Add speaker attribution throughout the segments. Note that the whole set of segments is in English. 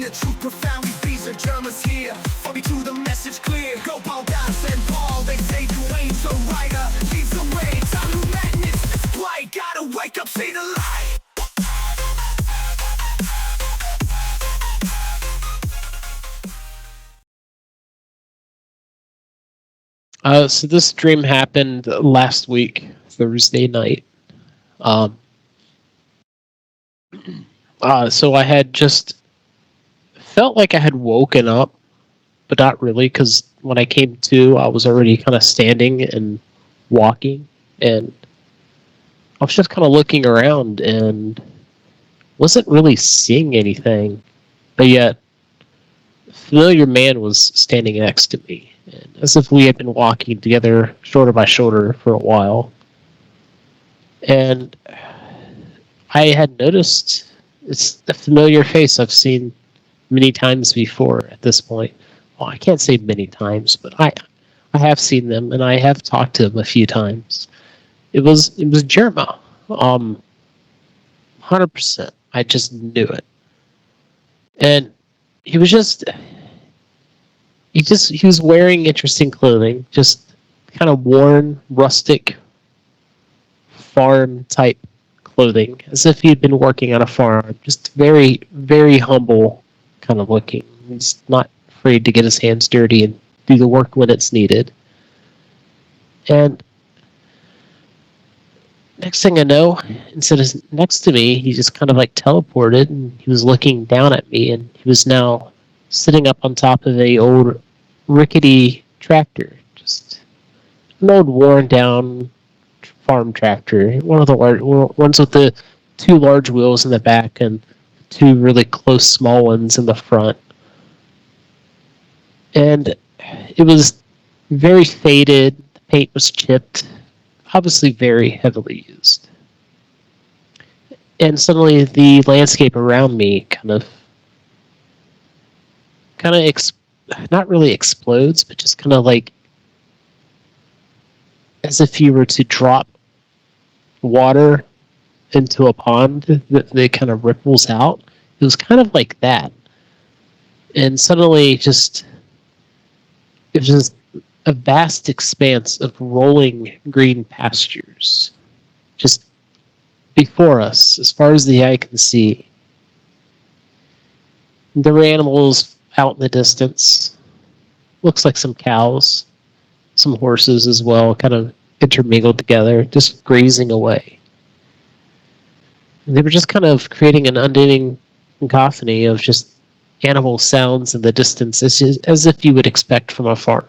Speaker 1: the truth profoundly. These are Germans here. Follow me to the message clear. Go Paul, Das, and Paul. They say DUANE, so writer leads the way. Time to madness, it's blight. Gotta wake up, see the light.
Speaker 2: So this dream happened last week, Thursday night. So I had just felt like I had woken up, but not really, because when I came to, I was already kind of standing and walking, and I was just kind of looking around and wasn't really seeing anything, but yet a familiar man was standing next to me, and as if we had been walking together shoulder by shoulder for a while. And I had noticed it's a familiar face I've seen many times before at this point. Well, I can't say many times, but I have seen them, and I have talked to him a few times. It was Jerma. 100%. I just knew it. And he was wearing interesting clothing, just kind of worn, rustic, farm type clothing, as if he'd been working on a farm. Just very, very humble kind of looking. He's not afraid to get his hands dirty and do the work when it's needed. And next thing I know, instead of next to me, he just kind of like teleported, and he was looking down at me, and he was now sitting up on top of a old rickety tractor, just an old worn down farm tractor, one of the ones with the two large wheels in the back and two really close small ones in the front. And it was very faded, the paint was chipped, obviously very heavily used. And suddenly the landscape around me kind of not really explodes, but just kind of like as if you were to drop water into a pond that kind of ripples out. It was kind of like that. And suddenly it was just a vast expanse of rolling green pastures just before us, as far as the eye can see. There were animals out in the distance. Looks like some cows, some horses as well, kind of intermingled together, just grazing away. And they were just kind of creating an unending cacophony of just animal sounds in the distance, as if you would expect from a farm.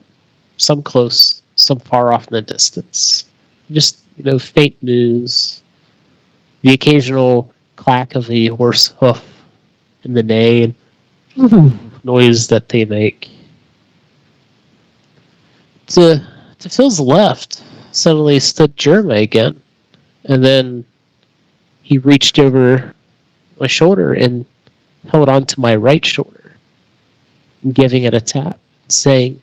Speaker 2: Some close, some far off in the distance. Just, faint moos, the occasional clack of the horse hoof and the neigh and noise that they make. To Phil's left, suddenly stood Jerma again, and then he reached over my shoulder and held onto my right shoulder, giving it a tap, saying,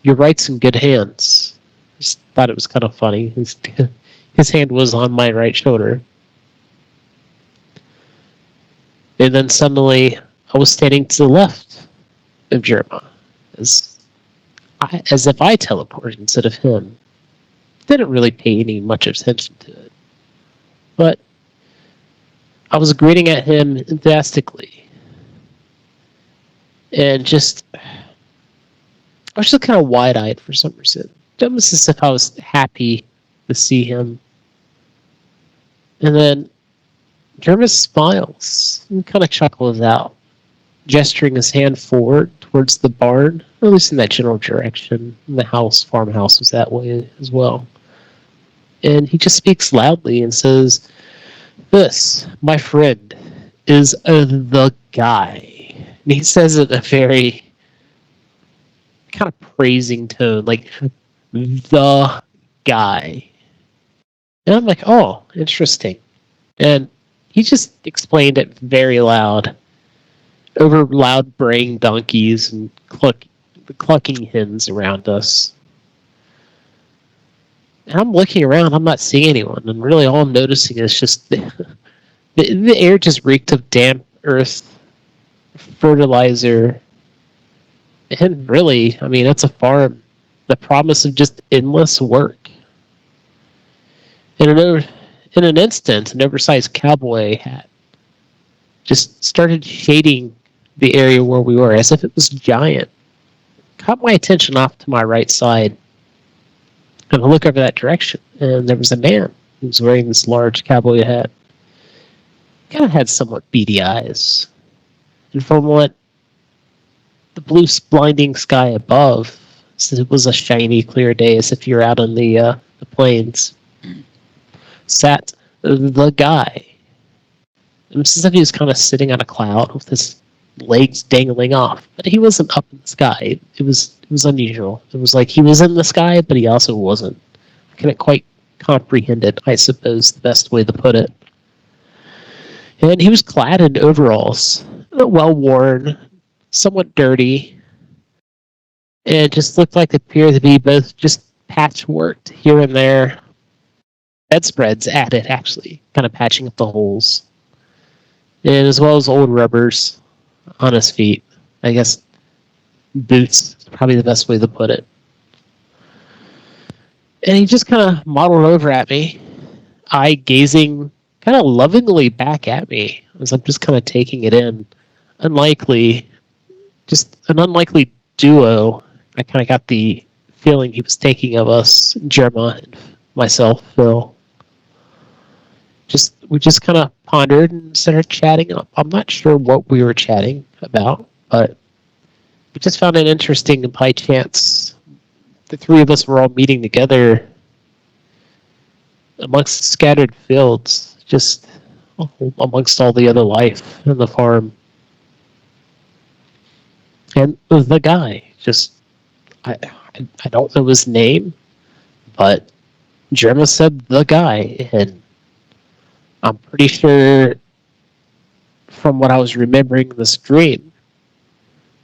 Speaker 2: "Your right's in good hands." I just thought it was kind of funny. His hand was on my right shoulder. And then suddenly, I was standing to the left of Jerma, as if I teleported instead of him. Didn't really pay any much attention to it. But I was grinning at him enthusiastically. And I was just kind of wide-eyed for some reason. Almost as if I was happy to see him. And then Jerma smiles and kind of chuckles out, gesturing his hand forward towards the barn, or at least in that general direction. And the farmhouse was that way as well. And he just speaks loudly and says, "This, my friend, is the guy." And he says it in a very kind of praising tone, like, "the guy." And I'm like, "Oh, interesting." And he just explained it very loud, over loud braying donkeys and clucking hens around us. And I'm looking around, I'm not seeing anyone, and really all I'm noticing is just the air just reeked of damp earth fertilizer, and really, I mean, it's a farm. The promise of just endless work. In an instant, an oversized cowboy hat just started shading the area where we were as if it was giant. Caught my attention off to my right side, and I look over that direction, and there was a man who was wearing this large cowboy hat. Kind of had somewhat beady eyes. And from what the blue blinding sky above, since it was a shiny, clear day, as if you're out on the plains, sat the guy. It was as if he was kind of sitting on a cloud with his legs dangling off, but he wasn't up in the sky. It was unusual. It was like he was in the sky, but he also wasn't. I couldn't quite comprehend it, I suppose, the best way to put it. And he was clad in overalls, well worn, somewhat dirty, and it just looked like it appeared to be both just patchworked here and there. Bedspreads added, actually, kind of patching up the holes. And as well as old rubbers on his feet. I guess boots is probably the best way to put it. And he just kind of modeled over at me, eye gazing kind of lovingly back at me as I'm just kind of taking it in. Just an unlikely duo. I kind of got the feeling he was taking of us, Gemma and myself, Phil. We just kind of pondered and started chatting. I'm not sure what we were chatting about, but we just found it interesting, and by chance, the three of us were all meeting together amongst scattered fields, just amongst all the other life in the farm. And the guy, I don't know his name, but Gemma said the guy, and I'm pretty sure from what I was remembering this dream,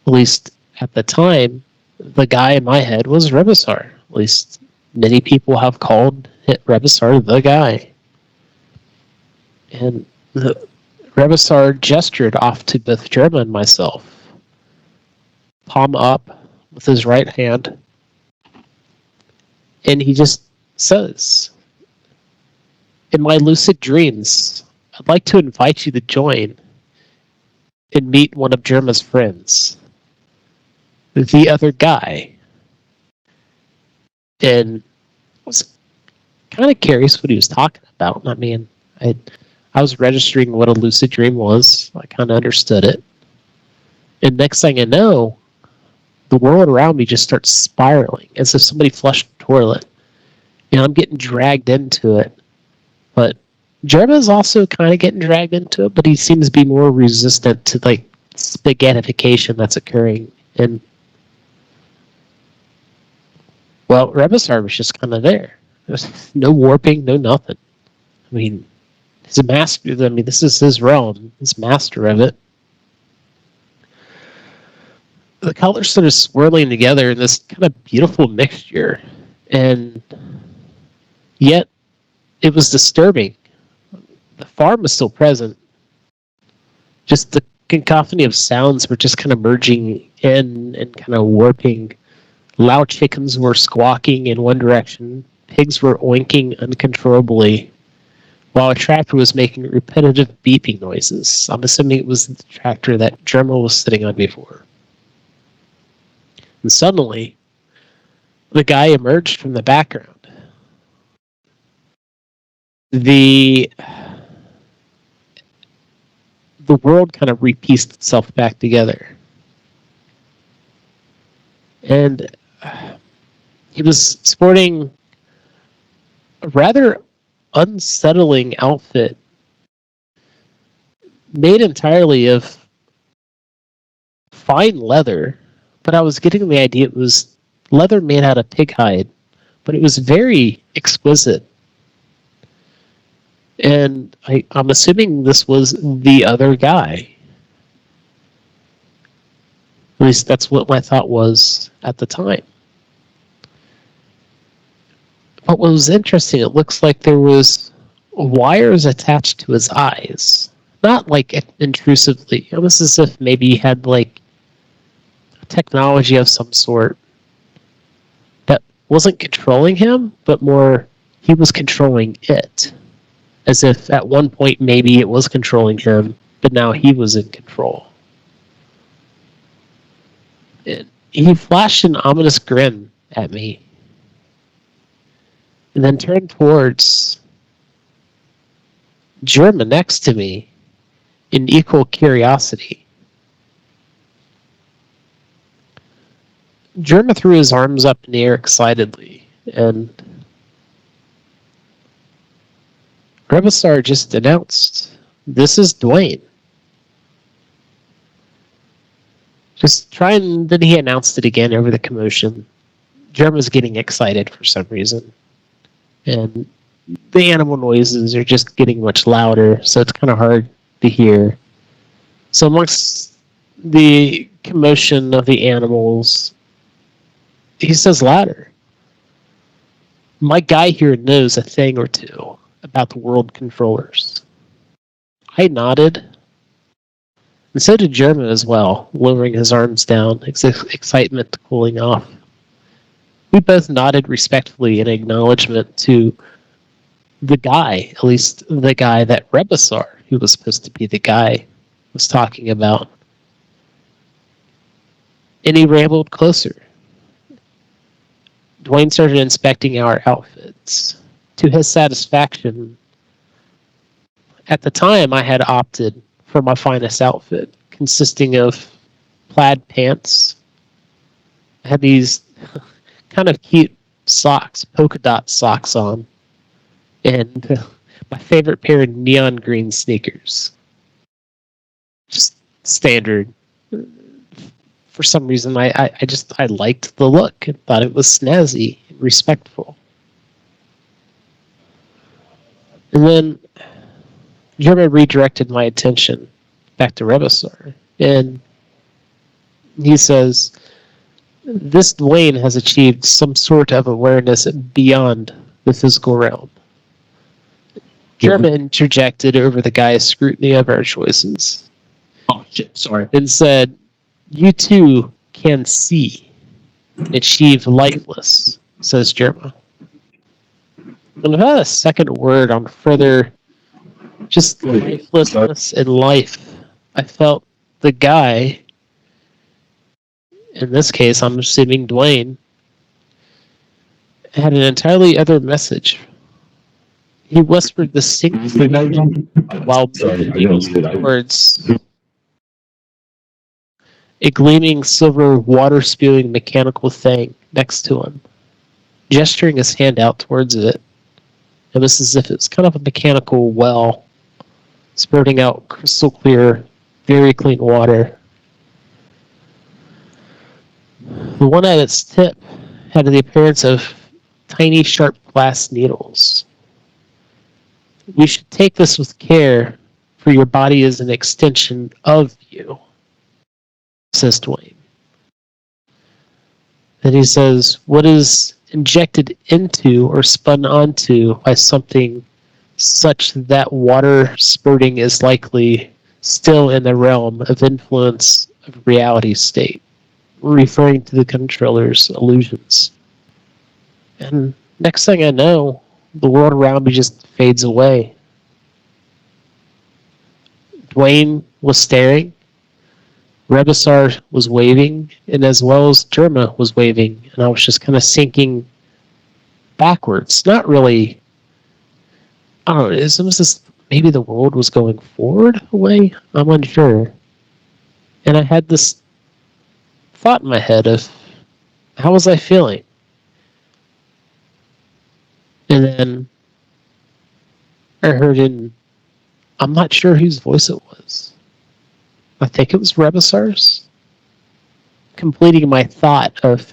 Speaker 2: at least at the time, the guy in my head was Rebisar. At least many people have called Rebisar the guy. And Rebisar gestured off to both Gemma and myself, palm up with his right hand, and he just says, "In my lucid dreams, I'd like to invite you to join and meet one of Gemma's friends, the other guy." And I was kind of curious what he was talking about. I mean, I was registering what a lucid dream was. I kind of understood it. And next thing I know, the world around me just starts spiraling as if somebody flushed the toilet. And I'm getting dragged into it. But Gemma's also kind of getting dragged into it, but he seems to be more resistant to like spaghettification that's occurring. And well, Rebisar was just kind of there. There's no warping, no nothing. I mean, he's a master. I mean, this is his realm. He's master of it. The colors sort of swirling together in this kind of beautiful mixture, and yet it was disturbing. The farm was still present. Just the cacophony of sounds were just kind of merging in and kind of warping. Loud chickens were squawking in one direction. Pigs were oinking uncontrollably, while a tractor was making repetitive beeping noises. I'm assuming it was the tractor that Gemma was sitting on before. And suddenly, the guy emerged from the background. The world kind of repieced itself back together. And he was sporting a rather unsettling outfit made entirely of fine leather, but I was getting the idea it was leather made out of pig hide, but it was very exquisite. And I'm assuming this was the other guy. At least that's what my thought was at the time. But what was interesting, it looks like there was wires attached to his eyes. not like intrusively, almost as if maybe he had like technology of some sort that wasn't controlling him, but more he was controlling it. As if at one point maybe it was controlling him, but now he was in control. He flashed an ominous grin at me, and then turned towards Germa next to me in equal curiosity. Germa threw his arms up in the air excitedly, and Rebasar just announced, "This is DUANE." Then he announced it again over the commotion. Germa's getting excited for some reason. And the animal noises are just getting much louder, so it's kind of hard to hear. So amongst the commotion of the animals, he says louder, "My guy here knows a thing or two about the world controllers." I nodded, and so did Germa as well, lowering his arms down, excitement cooling off. We both nodded respectfully in acknowledgement to the guy, at least the guy that Rebasar, who was supposed to be the guy, was talking about. And he rambled closer. DUANE started inspecting our outfits. To his satisfaction, at the time I had opted for my finest outfit, consisting of plaid pants. I had these kind of cute socks, polka dot socks on, and my favorite pair of neon green sneakers. Just standard. For some reason, I liked the look and thought it was snazzy and respectful. And then Germa redirected my attention back to Rebasar, and he says, "This DUANE has achieved some sort of awareness beyond the physical realm." Germa interjected over the guy's scrutiny of our choices.
Speaker 3: Oh, shit, sorry.
Speaker 2: And said, "You too can see, achieve lifeless," says Germa. And without a second word on further just lifelessness in life, I felt the guy, in this case I'm assuming DUANE, had an entirely other message. He whispered distinctly while moving towards a gleaming silver water-spewing mechanical thing next to him, gesturing his hand out towards it. It was as if it's kind of a mechanical well, spurting out crystal clear, very clean water. The one at its tip had the appearance of tiny, sharp glass needles. "We should take this with care, for your body is an extension of you," says DUANE. Then he says, "What is injected into or spun onto by something such that water spurting is likely still in the realm of influence of reality state," referring to the controller's illusions. And next thing I know, the world around me just fades away. DUANE was staring, Rebasar was waving, and as well as Germa was waving, and I was just kind of sinking backwards. Not really, I don't know, it's almost as maybe the world was going forward away? I'm unsure. And I had this thought in my head of, how was I feeling? And then I heard I'm not sure whose voice it was. I think it was Rebasar's, completing my thought of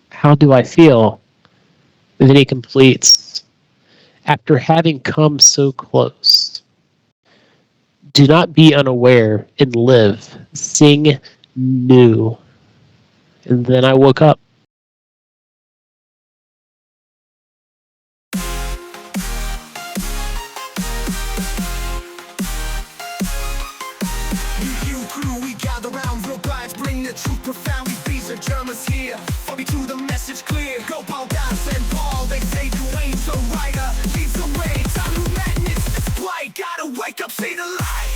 Speaker 2: how do I feel. And then he completes, "After having come so close, do not be unaware and live, sing new." And then I woke up.
Speaker 1: the truth profoundly frees the Germans here. For me to the message clear. Go Paul, Das and Paul, they say DUANE, so writer leads the way. Time to madness, it's blight. Gotta wake up, see the light.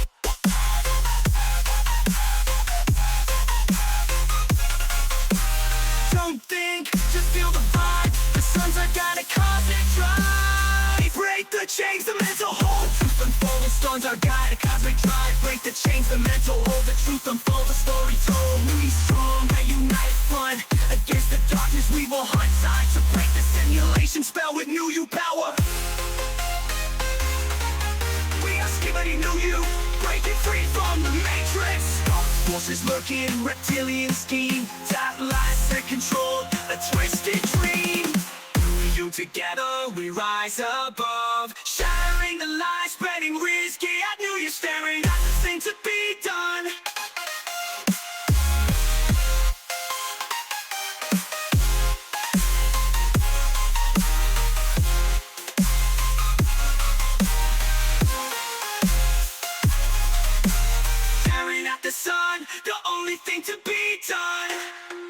Speaker 1: Don't think, just feel the vibe. The sons are gonna cause it drive. Break the chains, the mental hold. Truth unfold, the storms are guide. A cosmic drive. Break the chains, the mental hold. The truth unfold, the story told. We strong, we unite front. Against the darkness we will hunt. Time to break the simulation spell with new you power. We are skibidi new you. Breaking free from the matrix. Dark forces lurking, reptilian scheme. That lies that control a twisted dream. You together we rise above, shattering the lies, spreading risky. I knew you staring at the thing to be done. Staring at the sun, the only thing to be done.